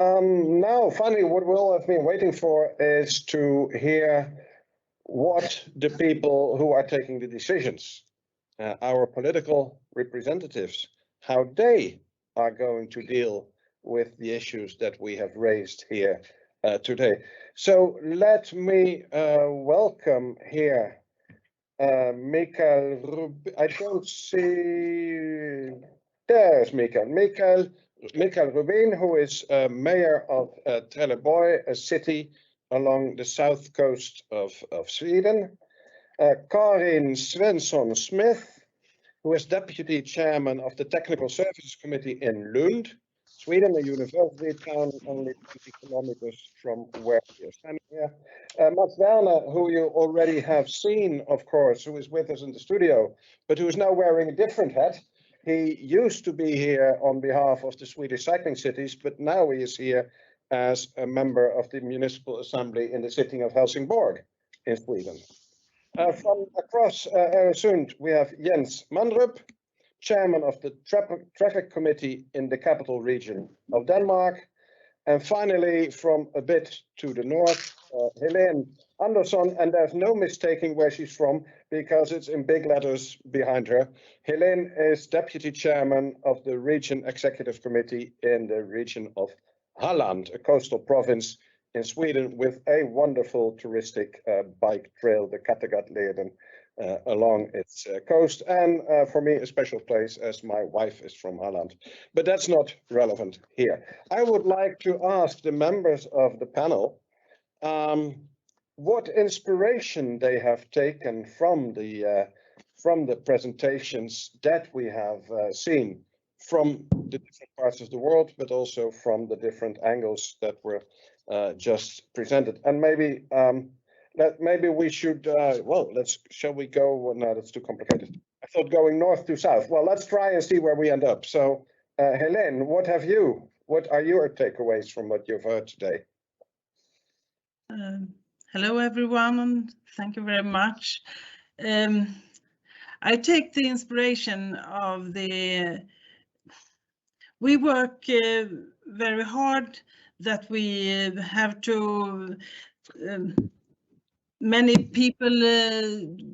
Now, finally, what we all have been waiting for is to hear what the people who are taking the decisions, our political representatives, how they are going to deal with the issues that we have raised here today. So let me welcome here Mikael Rubin. I don't see. There's Mikael. Mikael Rubin, who is mayor of Trelleborg, a city along the south coast of Sweden. Karin Svensson Smith, who is deputy chairman of the Technical Services Committee in Lund, Sweden, a university town only 20 kilometers from where we are standing here. Mats Werner, who you already have seen, of course, who is with us in the studio, but who is now wearing a different hat. He used to be here on behalf of the Swedish cycling cities, but now he is here as a member of the Municipal Assembly in the city of Helsingborg in Sweden. From across Öresund, we have Jens Mandrup, chairman of the traffic committee in the capital region of Denmark. And finally, from a bit to the north, Helene Andersson, and there's no mistaking where she's from because it's in big letters behind her. Helene is deputy chairman of the region executive committee in the region of Halland, a coastal province in Sweden with a wonderful touristic bike trail, the Kattegattleden, along its coast, and for me a special place as my wife is from Halland. But that's not relevant here. I would like to ask the members of the panel what inspiration they have taken from the presentations that we have seen from the different parts of the world, but also from the different angles that were just presented. And maybe we should, shall we go? Well, no, that's too complicated. I thought going north to south. Well, let's try and see where we end up. So, Helene, what are your takeaways from what you've heard today? Hello, everyone, and thank you very much. I take the inspiration of we work very hard, that we have to, many people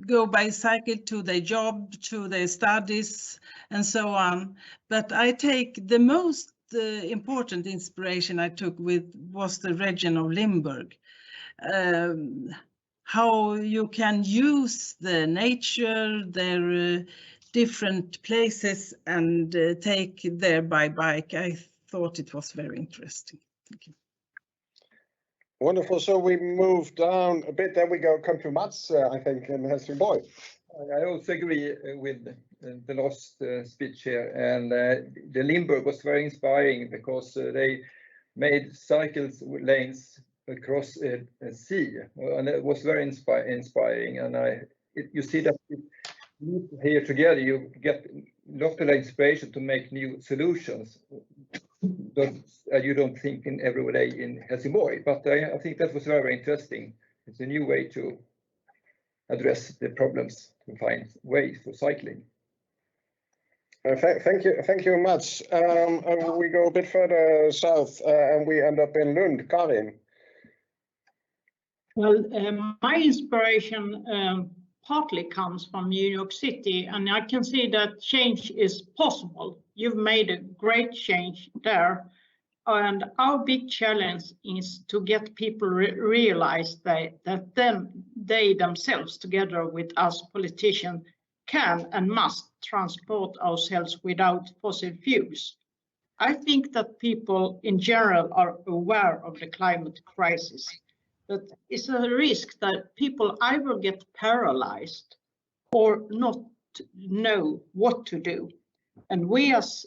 go by cycle to their job, to their studies, and so on. But I take the most important inspiration I took was the region of Limburg. How you can use the nature, their different places, and take there by bike. I thought it was very interesting. Thank you. Wonderful. So we move down a bit. Then we come to Mats, I think, in Helsingborg. I also agree with the last speech here, and the Limburg was very inspiring because they made cycles lanes across a sea, and it was very inspiring. And you see that here together you get a lot of inspiration to make new solutions. You don't think in every day in Helsingborg, but I think that was very interesting. It's a new way to address the problems, to find ways for cycling. Thank you much. We go a bit further south and we end up in Lund. Karin. Well, my inspiration partly comes from New York City, and I can see that change is possible. You've made a great change there, and our big challenge is to get people realize that they themselves, together with us politicians, can and must transport ourselves without fossil fuels. I think that people in general are aware of the climate crisis, but it's a risk that people either get paralyzed or not know what to do. And we as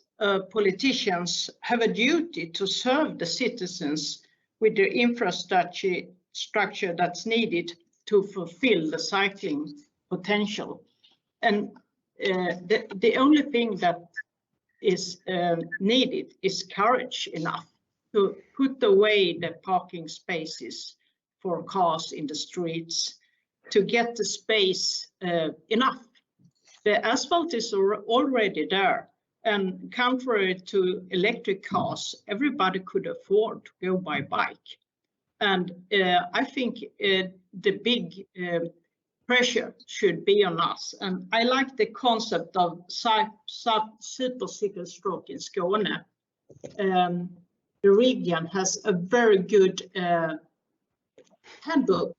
politicians have a duty to serve the citizens with the infrastructure that's needed to fulfill the cycling potential. And the only thing that is needed is courage enough to put away the parking spaces for cars in the streets, to get the space enough. The asphalt is already there, And contrary to electric cars, everybody could afford to go by bike. And I think the big pressure should be on us. And I like the concept of supercykelstråk in Skåne. The region has a very good handbook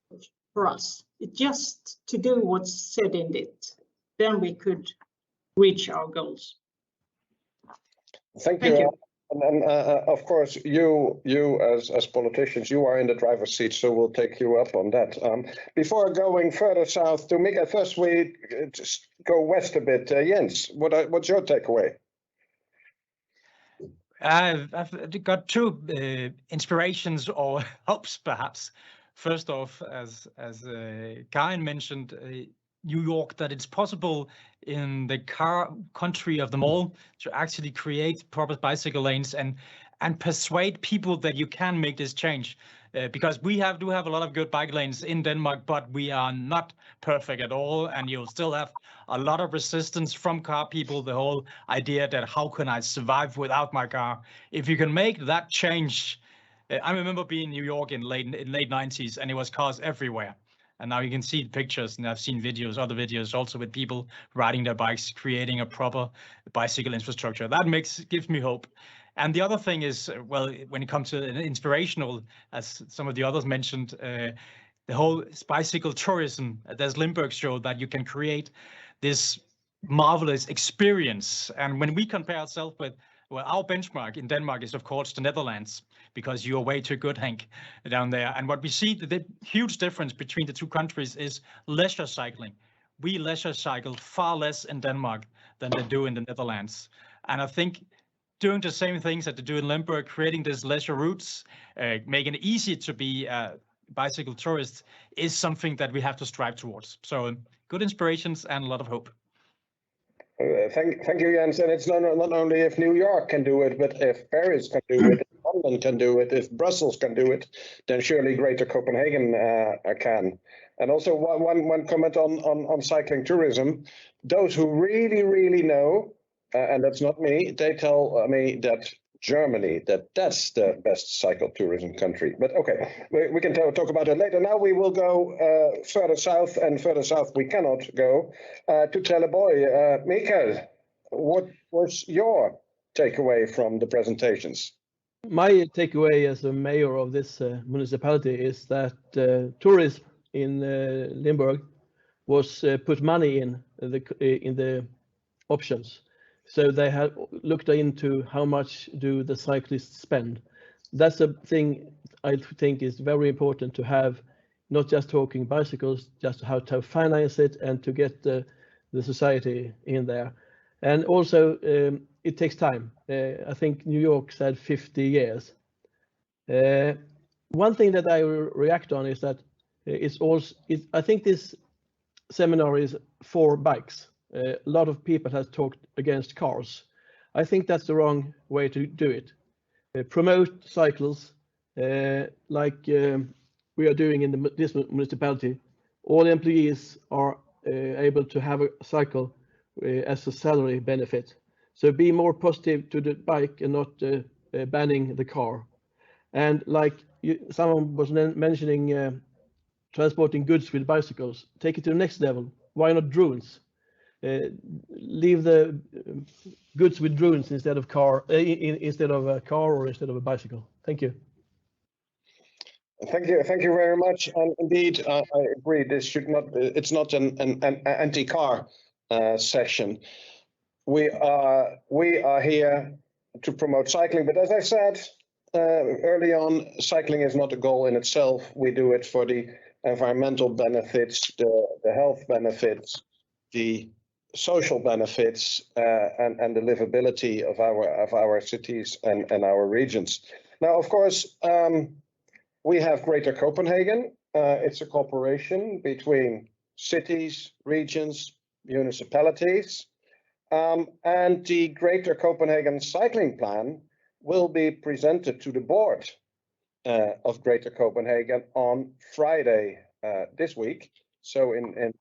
for us. It's just to do what's said in it. Then we could reach our goals. Thank you. And of course, you as politicians, you are in the driver's seat, so we'll take you up on that. Before going further south to Mikael, first we just go west a bit. Jens, what's your takeaway? I've got two inspirations or hopes, perhaps. First off, as Karin mentioned, New York, that it's possible in the country of them all to actually create proper bicycle lanes and persuade people that you can make this change. Because we do have a lot of good bike lanes in Denmark, but we are not perfect at all, and you'll still have a lot of resistance from car people. The whole idea that how can I survive without my car? If you can make that change, I remember being in New York in late 90s, and it was cars everywhere. And now you can see pictures, and I've seen videos, other videos also with people riding their bikes, creating a proper bicycle infrastructure. That gives me hope. And the other thing is, well, when it comes to inspirational, as some of the others mentioned, the whole bicycle tourism, as Limburg showed, that you can create this marvelous experience. And when we compare ourselves with, well, our benchmark in Denmark is, of course, the Netherlands, because you are way too good, Hank, down there. And what we see, the huge difference between the two countries is leisure cycling. We leisure cycle far less in Denmark than they do in the Netherlands. And I think doing the same things that they do in Limburg, creating these leisure routes, making it easy to be a bicycle tourist, is something that we have to strive towards. So good inspirations and a lot of hope. Thank you, Jens. And it's not only if New York can do it, but if Paris can do it, if London can do it, if Brussels can do it, then surely Greater Copenhagen can. And also one comment on cycling tourism. Those who really know, and that's not me, they tell me that Germany, that's the best cycle tourism country. But okay, we can talk about it later. Now we will go further south, and further south we cannot go, to Trelleborg. Mikael, what was your takeaway from the presentations? My takeaway as a mayor of this municipality is that tourism in Limburg was put money in the options. So they have looked into how much do the cyclists spend. That's a thing I think is very important to have, not just talking bicycles, just how to finance it and to get the society in there. And also it takes time. I think New York said 50 years. One thing that I react on is that I think this seminar is for bikes. A lot of people have talked against cars. I think that's the wrong way to do it. Promote cycles like we are doing in this municipality. All employees are able to have a cycle as a salary benefit. So be more positive to the bike and not banning the car. And like someone was mentioning transporting goods with bicycles, take it to the next level. Why not drones? Leave the goods with drones instead of instead of a car or instead of a bicycle. Thank you. Thank you very much. And indeed, I agree. This should not. It's not an anti-car session. We are here to promote cycling. But as I said early on, cycling is not a goal in itself. We do it for the environmental benefits, the health benefits, the social benefits, and the livability of our cities and our regions. Now, of course, we have Greater Copenhagen. It's a cooperation between cities, regions, municipalities, and the Greater Copenhagen Cycling Plan will be presented to the board of Greater Copenhagen on Friday this week. So in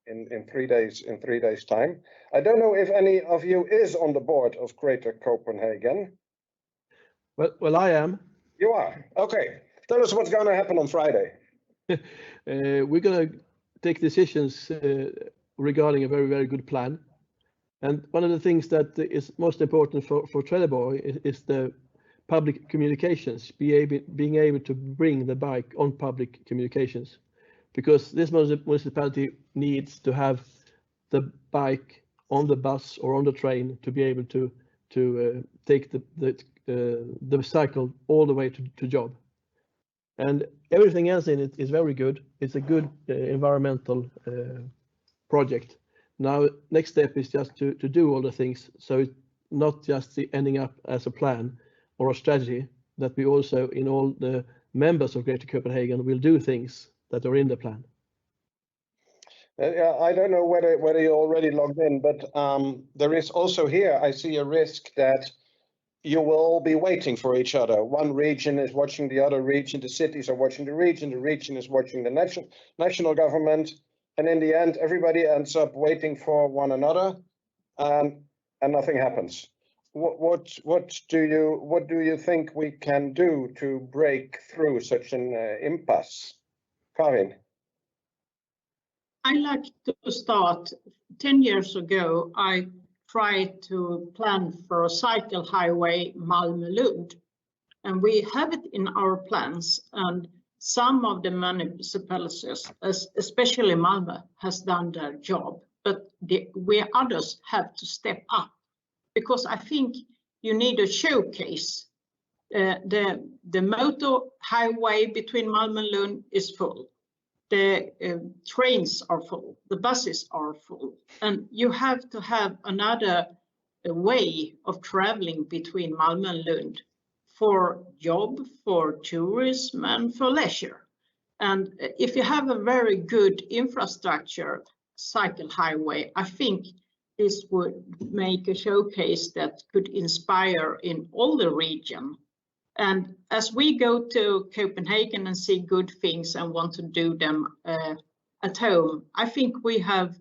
3 days, in 3 days' time. I don't know if any of you is on the board of Greater Copenhagen. Well, I am. You are. Okay. Tell us what's going to happen on Friday. We're going to take decisions regarding a very, very good plan. And one of the things that is most important for Trelleborg is the public communications, being able to bring the bike on public communications, because this municipality needs to have the bike on the bus or on the train to be able to take the cycle all the way to job. And everything else in it is very good. It's a good environmental project. Now, next step is just to do all the things, so it's not just ending up as a plan or a strategy, that we also, in all the members of Greater Copenhagen, will do things that are in the plan. I don't know whether you're already logged in, but there is also here, I see a risk that you will all be waiting for each other. One region is watching the other region, the cities are watching the region is watching the national government, and in the end, everybody ends up waiting for one another, and nothing happens. What do you think we can do to break through such an impasse? Karin? I like to start. 10 years ago, I tried to plan for a cycle highway Malmö-Lund, and we have it in our plans, and some of the municipalities, especially Malmö, has done their job, but we others have to step up, because I think you need a showcase. The motor highway between Malmö and Lund is full. The trains are full, the buses are full, and you have to have another way of traveling between Malmö and Lund for job, for tourism, and for leisure. And if you have a very good infrastructure cycle highway, I think this would make a showcase that could inspire in all the region. And as we go to Copenhagen and see good things and want to do them at home, I think we have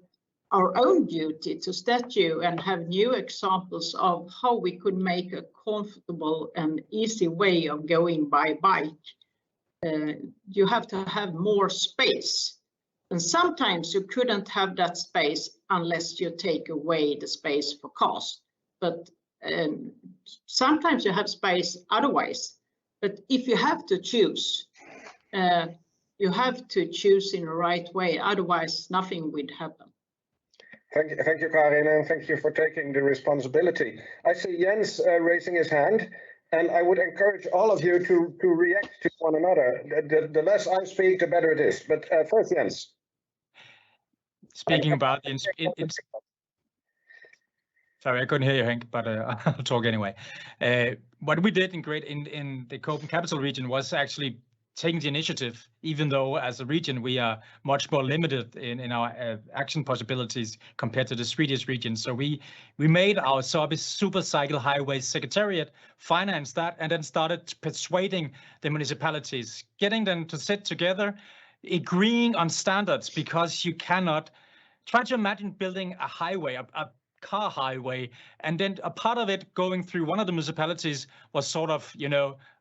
our own duty to statue and have new examples of how we could make a comfortable and easy way of going by bike. You have to have more space. And sometimes you couldn't have that space unless you take away the space for cars. But sometimes you have space otherwise. But if you have to choose, you have to choose in the right way. Otherwise, nothing would happen. Thank you, Karin, and thank you for taking the responsibility. I see Jens raising his hand, and I would encourage all of you to react to one another. The less I speak, the better it is. But first, Jens. Speaking about sorry, I couldn't hear you, Henk, but I'll talk anyway. What we did in the Copenhagen capital region was actually taking the initiative, even though as a region we are much more limited in our action possibilities compared to the Swedish region. So we made our super cycle highway secretariat, financed that, and then started persuading the municipalities, getting them to sit together, agreeing on standards, because you cannot try to imagine building a highway, a car highway, and then a part of it going through one of the municipalities was sort of,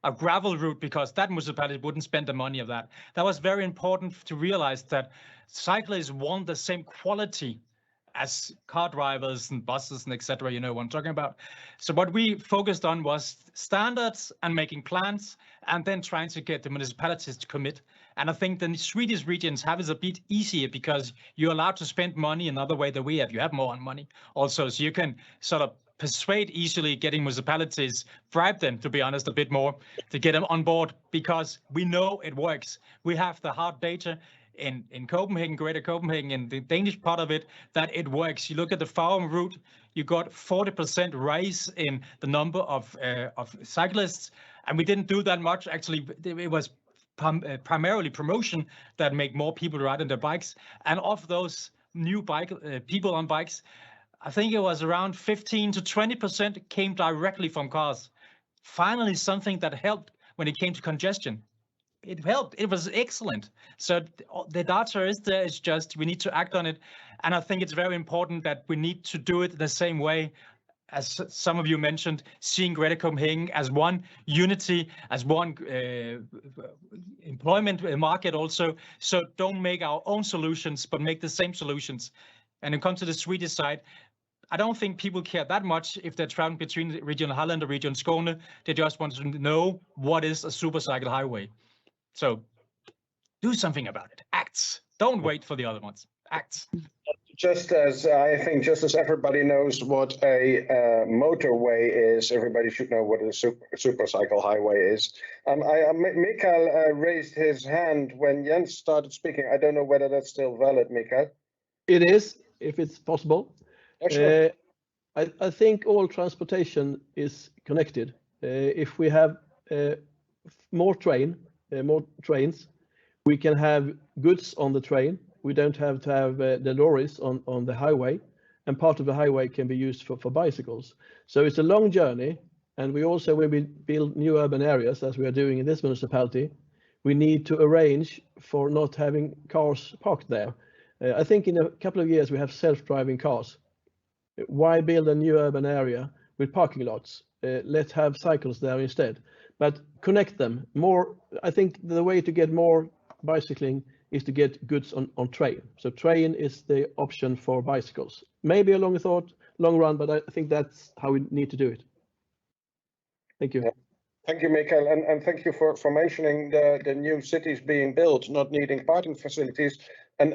a gravel route, because that municipality wouldn't spend the money of that. That was very important to realize that cyclists want the same quality as car drivers and buses and etc. You know what I'm talking about. So what we focused on was standards and making plans, and then trying to get the municipalities to commit. And I think the Swedish regions have it a bit easier because you're allowed to spend money another way than we have. You have more money also, so you can sort of persuade easily, getting municipalities, bribe them, to be honest, a bit more to get them on board, because we know it works. We have the hard data in Copenhagen, Greater Copenhagen, and the Danish part of it, that it works. You look at the Farum route, you got 40% rise in the number of cyclists, and we didn't do that much. Actually, it was primarily promotion that make more people ride on their bikes. And of those new people on bikes, I think it was around 15 to 20% came directly from cars. Finally, something that helped when it came to congestion. it helped. It was excellent. So the data is there. It's just we need to act on it, and I think it's very important that we need to do it the same way as some of you mentioned, seeing Greater Copenhagen as one unity, as one employment market also. So don't make our own solutions, but make the same solutions. And when it comes to the Swedish side, I don't think people care that much if they're traveling between Region Halland or Region Skåne. They just want to know what is a supercycle highway. So do something about it. Act. Don't wait for the other ones. Act. Just as everybody knows what a motorway is, everybody should know what a supercycle highway is. Mikael raised his hand when Jens started speaking. I don't know whether that's still valid, Mikael. It is, if it's possible. Oh, sure. I think all transportation is connected. If we have more trains, we can have goods on the train. We don't have to have the lorries on the highway, and part of the highway can be used for bicycles. So it's a long journey, and we also, when we build new urban areas, as we are doing in this municipality, we need to arrange for not having cars parked there. I think in a couple of years we have self-driving cars. Why build a new urban area with parking lots? Let's have cycles there instead, but connect them more. I think the way to get more bicycling is to get goods on train. So train is the option for bicycles. Maybe a long run, but I think that's how we need to do it. Thank you. Yeah. Thank you, Mikael, and thank you for mentioning the new cities being built, not needing parking facilities. And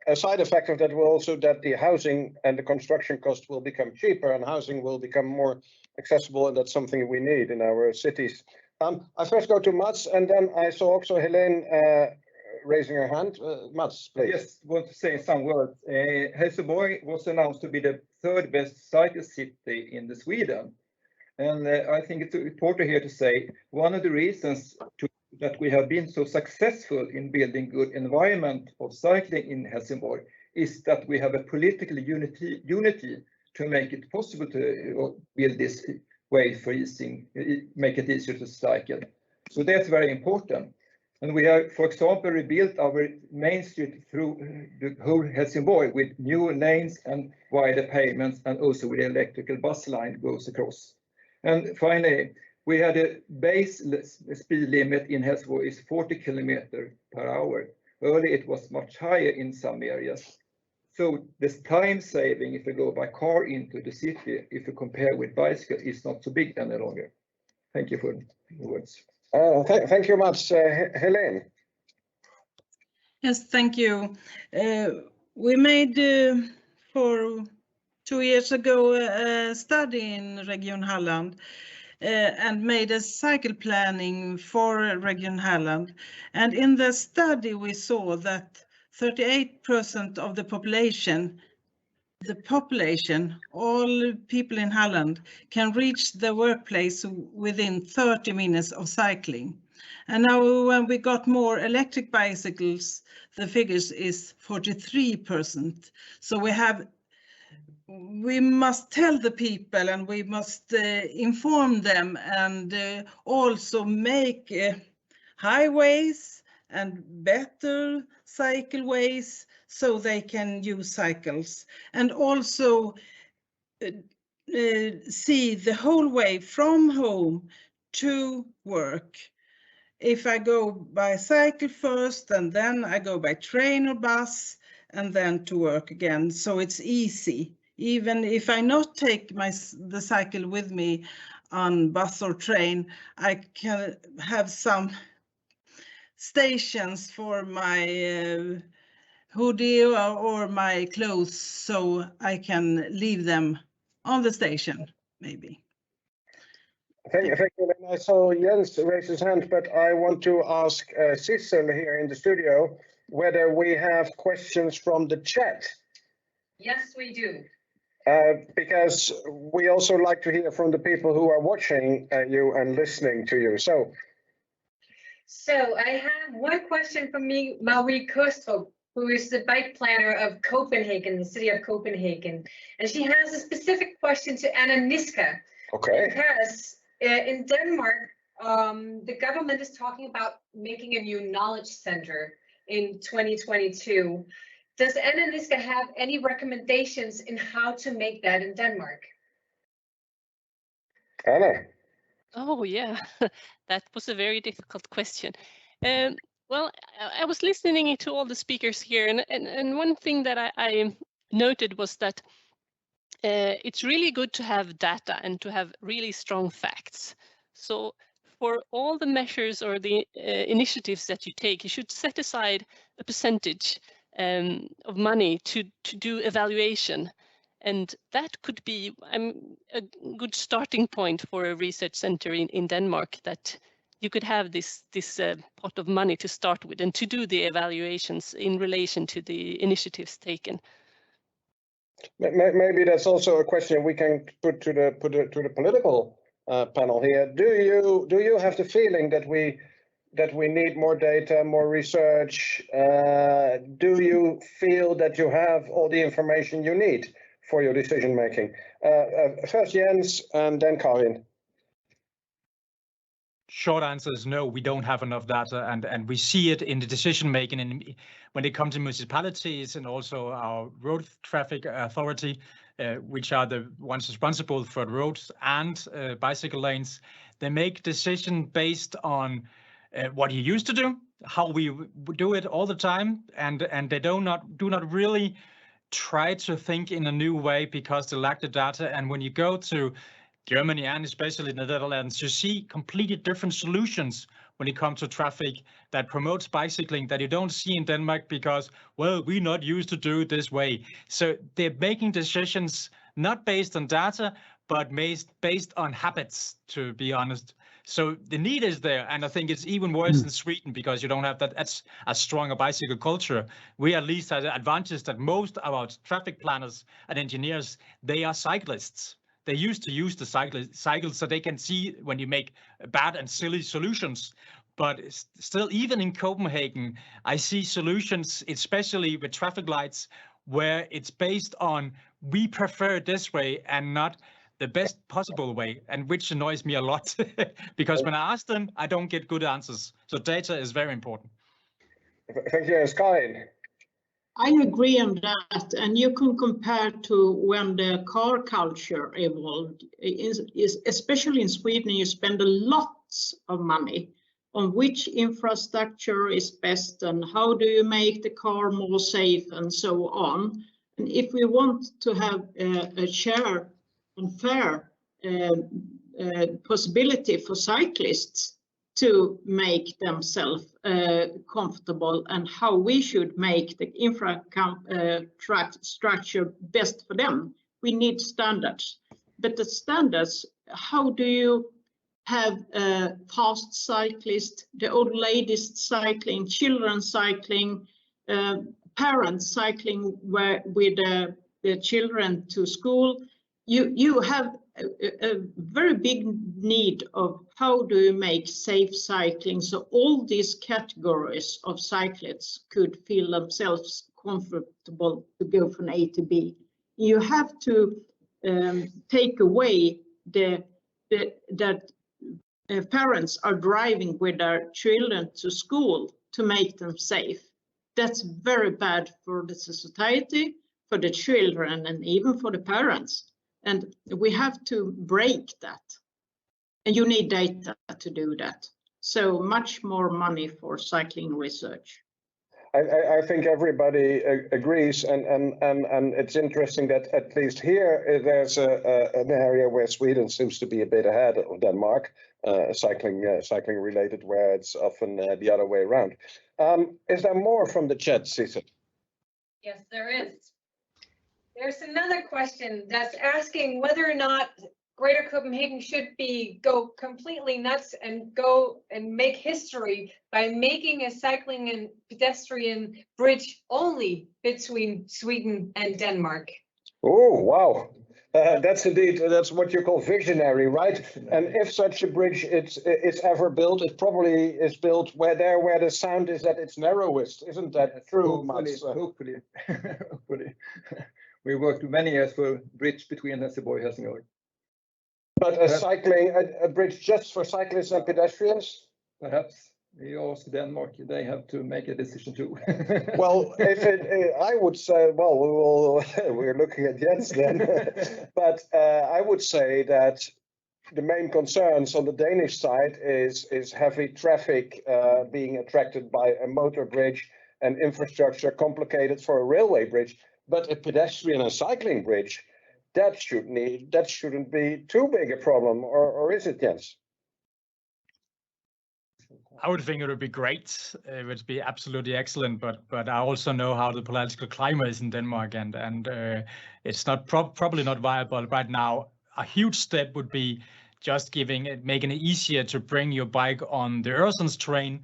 a side effect of that will also that the housing and the construction cost will become cheaper and housing will become more accessible, and that's something we need in our cities. I first go to Mats, and then I saw also Helene raising her hand. Mats, please. Yes, want to say some words. Helsingborg was announced to be the third best cycle city in Sweden. And I think it's important here to say one of the reasons that we have been so successful in building good environment of cycling in Helsingborg is that we have a political unity to make it possible to build this way for make it easier to cycle. So that's very important. And we have, for example, rebuilt our main street through the whole Helsingborg with new lanes and wider pavements, and also with the electrical bus line goes across. And finally, we had a base speed limit in Helsingborg is 40 km/h. Earlier it was much higher in some areas. So this time saving if you go by car into the city, if you compare with bicycle, is not so big any longer. Thank you for the words. Thank you much, Helene. Yes, thank you. We made for 2 years ago a study in Region Halland and made a cycle planning for Region Halland. And in the study we saw that 38% of the population, all people in Halland, can reach the workplace within 30 minutes of cycling. And now when we got more electric bicycles, the figures is 43%. So we must tell the people, and we must inform them, and also make highways and better cycleways so they can use cycles, and also see the whole way from home to work. If I go by cycle first, and then I go by train or bus, and then to work again, so it's easy. Even if I not take the cycle with me on bus or train, I can have some stations for my hoodie or my clothes, so I can leave them on the station, maybe. Thank you. I saw Jens raise his hand, but I want to ask Sissel here in the studio whether we have questions from the chat. Yes, we do. Because we also like to hear from the people who are watching you and listening to you. So I have one question from Marie Kostrup, who is the bike planner of Copenhagen, the city of Copenhagen. And she has a specific question to Anna Niska. Okay. Because in Denmark, the government is talking about making a new knowledge center in 2022. Does Anna Niska have any recommendations in how to make that in Denmark? Anna. Oh, yeah, that was a very difficult question. Well, I was listening to all the speakers here, and one thing that I noted was that it's really good to have data and to have really strong facts. So for all the measures or the initiatives that you take, you should set aside a percentage of money to do evaluation. And that could be a good starting point for a research center in Denmark, that you could have this pot of money to start with and to do the evaluations in relation to the initiatives taken. Maybe that's also a question we can put to the political panel here. Do you have the feeling that we need more data, more research? Do you feel that you have all the information you need for your decision making? First Jens and then Karin. Short answer is no, we don't have enough data, and we see it in the decision making when it comes to municipalities and also our road traffic authority, which are the ones responsible for roads and bicycle lanes. They make decision based on what you used to do, how we do it all the time, and they do not really try to think in a new way because they lack the data. And when you go to Germany and especially the Netherlands, you see completely different solutions when it comes to traffic that promotes bicycling that you don't see in Denmark because, well, we're not used to do it this way. So they're making decisions not based on data, but based on habits, to be honest. So the need is there, and I think it's even worse in Sweden because you don't have that's as strong a bicycle culture. We at least have the advantage that most of our traffic planners and engineers, they are cyclists. They used to use the cycle so they can see when you make bad and silly solutions. But still, even in Copenhagen, I see solutions, especially with traffic lights, where it's based on we prefer this way and not the best possible way, and which annoys me a lot because when I ask them, I don't get good answers. So data is very important. Thank you, Karin. I agree on that, and you can compare to when the car culture evolved. Is especially in Sweden, you spend a lot of money on which infrastructure is best and how do you make the car more safe and so on. And if we want to have a share and fair possibility for cyclists to make themselves comfortable and how we should make the infrastructure best for them, we need standards. But the standards, how do you have fast cyclists, the old ladies cycling, children cycling, parents cycling with the children to school? You have a very big need of how do you make safe cycling so all these categories of cyclists could feel themselves comfortable to go from A to B. You have to take away that parents are driving with their children to school to make them safe. That's very bad for the society, for the children, and even for the parents. And we have to break that. And you need data to do that. So much more money for cycling research. I think everybody agrees, and it's interesting that at least here there's an area where Sweden seems to be a bit ahead of Denmark, cycling related, where it's often the other way around. Is there more from the chat, Cecil? Yes, there is. There's another question that's asking whether or not Greater Copenhagen should go completely nuts and go and make history by making a cycling and pedestrian bridge only between Sweden and Denmark. Oh, wow. That's what you call visionary, right? And if such a bridge is ever built, it probably is built where the sound is at its narrowest. Isn't that true, Mats? Hopefully. We worked many years for a bridge between Helsingborg and Helsingør. But a bridge just for cyclists and pedestrians? Perhaps you ask Denmark, they have to make a decision too. Well, I would say, well, we're looking at Jens then. But I would say that the main concerns on the Danish side is heavy traffic being attracted by a motor bridge and infrastructure complicated for a railway bridge. But a pedestrian and cycling bridge, that shouldn't be too big a problem, or is it, Jens? I would think it would be great. It would be absolutely excellent, but I also know how the political climate is in Denmark, and it's not probably not viable right now. A huge step would be just making it easier to bring your bike on the Øresundstrain,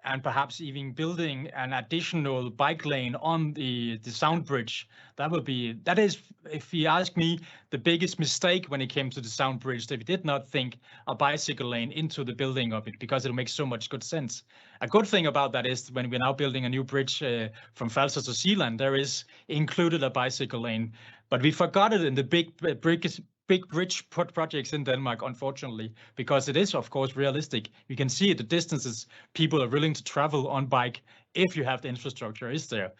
and perhaps even building an additional bike lane on the Sound Bridge. That is, if you ask me, the biggest mistake when it came to the Sound Bridge, that we did not think a bicycle lane into the building of it, because it makes so much good sense. A good thing about that is when we're now building a new bridge from Falster to Zealand, there is included a bicycle lane, but we forgot it in the big bridge projects in Denmark, unfortunately, because it is, of course, realistic. You can see the distances people are willing to travel on bike if you have the infrastructure is there.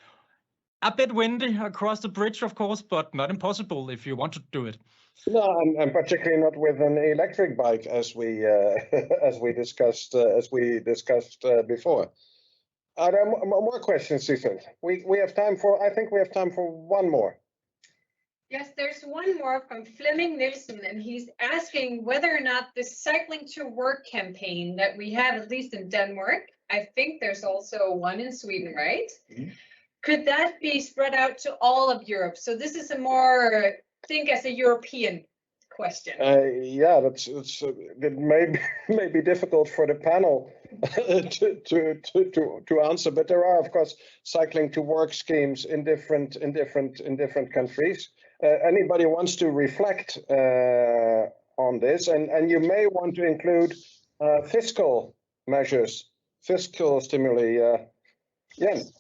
A bit windy across the bridge, of course, but not impossible if you want to do it. No, and particularly not with an electric bike, as we discussed before. Are there more questions, Sissel? We have time for. I think we have time for one more. Yes, there's one more from Flemming Nielsen, and he's asking whether or not the Cycling to Work campaign that we have, at least in Denmark, I think there's also one in Sweden, right? Mm-hmm. Could that be spread out to all of Europe? So this is a more, think as a European question. Yeah, it may be difficult for the panel to answer, but there are, of course, Cycling to Work schemes in different countries. Anybody wants to reflect on this, and you may want to include fiscal measures, fiscal stimuli. Jens.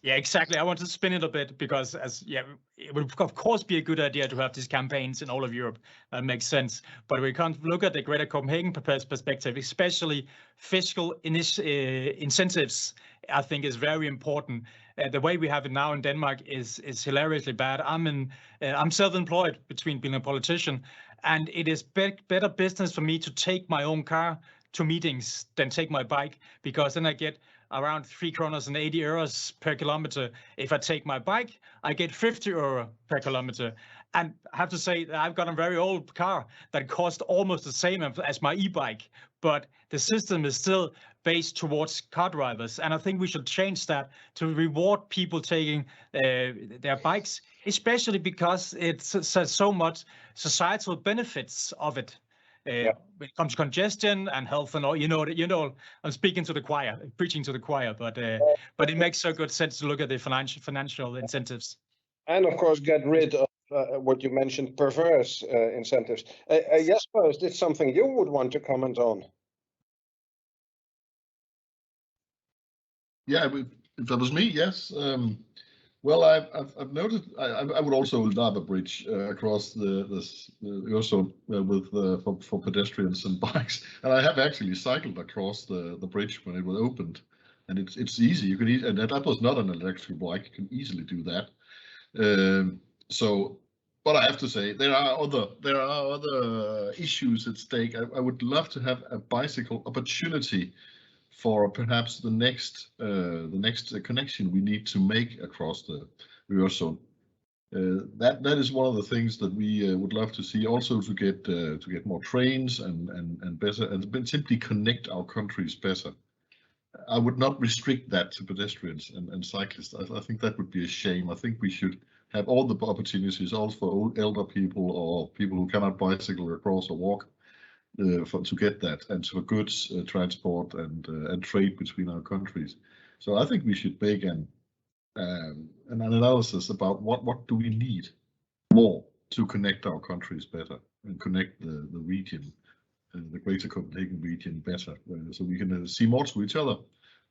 Yeah, exactly. I want to spin it a bit because it would of course be a good idea to have these campaigns in all of Europe. That makes sense. But we can't look at the Greater Copenhagen perspective, especially fiscal incentives, I think is very important. The way we have it now in Denmark is hilariously bad. I'm self-employed between being a politician, and it is better business for me to take my own car to meetings than take my bike, because then I get around 3 kroners and 80 euros per kilometer. If I take my bike, I get 50 euro per kilometer. And I have to say that I've got a very old car that costs almost the same as my e-bike, but the system is still based towards car drivers. And I think we should change that to reward people taking their bikes, especially because it's so much societal benefits of it. When it comes to congestion and health and all, you know, I'm speaking to the choir, preaching to the choir, but it makes so good sense to look at the financial incentives. And of course, get rid of what you mentioned, perverse incentives. Jesper, is this something you would want to comment on? Yeah, if that was me, yes. Well, I've noted. I would also love a bridge across also for pedestrians and bikes. And I have actually cycled across the bridge when it was opened, and it's easy. You can and that was not an electric bike. You can easily do that. But I have to say there are other issues at stake. I would love to have a bicycle opportunity for perhaps the next connection we need to make across the Øresund. That is one of the things that we would love to see, also to get more trains and better, and simply connect our countries better. I would not restrict that to pedestrians and cyclists. I think that would be a shame. I think we should have all the opportunities, also for elder people or people who cannot bicycle across or walk, to get that, and for goods transport and trade between our countries. So I think we should make an analysis about what do we need more to connect our countries better and connect the region, the Greater Copenhagen region better, so we can see more to each other,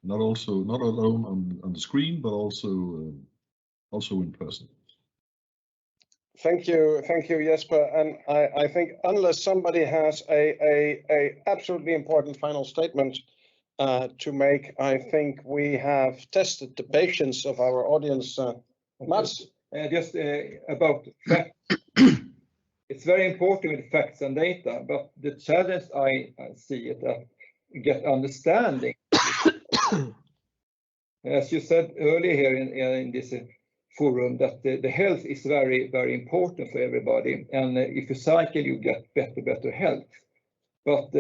not alone on the screen, but also in person. Thank you, Jesper. And I think unless somebody has a absolutely important final statement to make, I think we have tested the patience of our audience. Mats? Just about facts. It's very important with facts and data, but the challenge I see is that get understanding. As you said earlier here in this forum, that the health is very, very important for everybody. And if you cycle, you get better health. But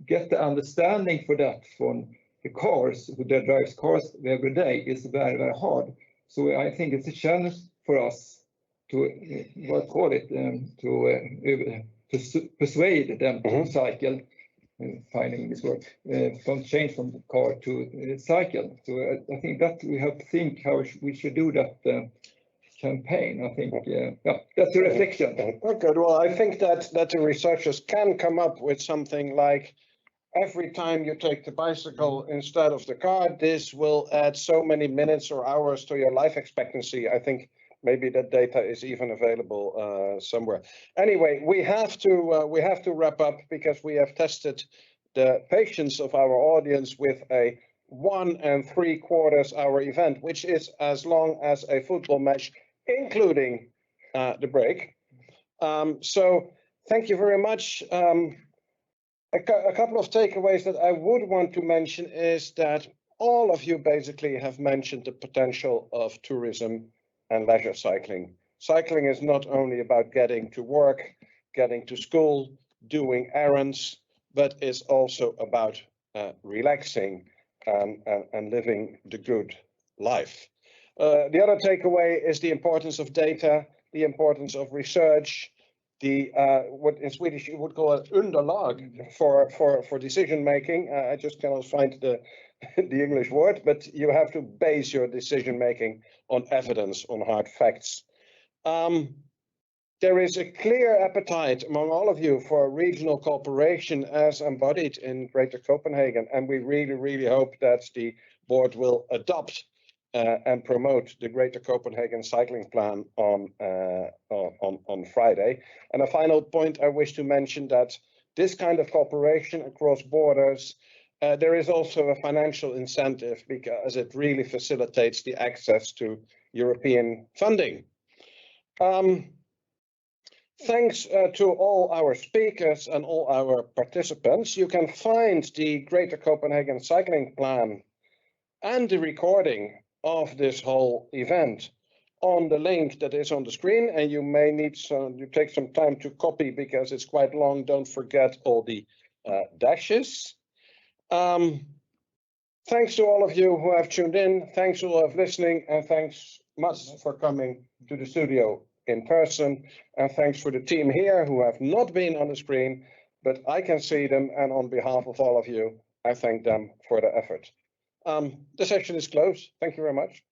get the understanding for that from the cars, who drives cars every day, is very, very hard. So I think it's a challenge for us to persuade them to cycle, finding this word, from change from the car to cycle. So I think that we have to think how we should do that campaign. I think that's a reflection. Okay, well, I think that the researchers can come up with something like, every time you take the bicycle instead of the car, this will add so many minutes or hours to your life expectancy. I think maybe that data is even available somewhere. Anyway, we have to wrap up because we have tested the patience of our audience with a 1 3/4 hour event, which is as long as a football match, including the break. So thank you very much. A couple of takeaways that I would want to mention is that all of you basically have mentioned the potential of tourism and leisure cycling. Cycling is not only about getting to work, getting to school, doing errands, but it's also about relaxing and living the good life. The other takeaway is the importance of data, the importance of research, the what in Swedish you would call it underlag for decision making. I just cannot find the English word, but you have to base your decision making on evidence, on hard facts. There is a clear appetite among all of you for regional cooperation as embodied in Greater Copenhagen, and we really hope that the board will adopt and promote the Greater Copenhagen Cycling Plan on Friday. And a final point I wish to mention, that this kind of cooperation across borders, there is also a financial incentive because it really facilitates the access to European funding. Thanks to all our speakers and all our participants. You can find the Greater Copenhagen Cycling Plan and the recording of this whole event on the link that is on the screen, and you may need you take some time to copy because it's quite long. Don't forget all the dashes. Thanks to all of you who have tuned in. Thanks to all of listening, and thanks much for coming to the studio in person. And thanks for the team here who have not been on the screen, but I can see them. And on behalf of all of you, I thank them for the effort. The session is closed. Thank you very much.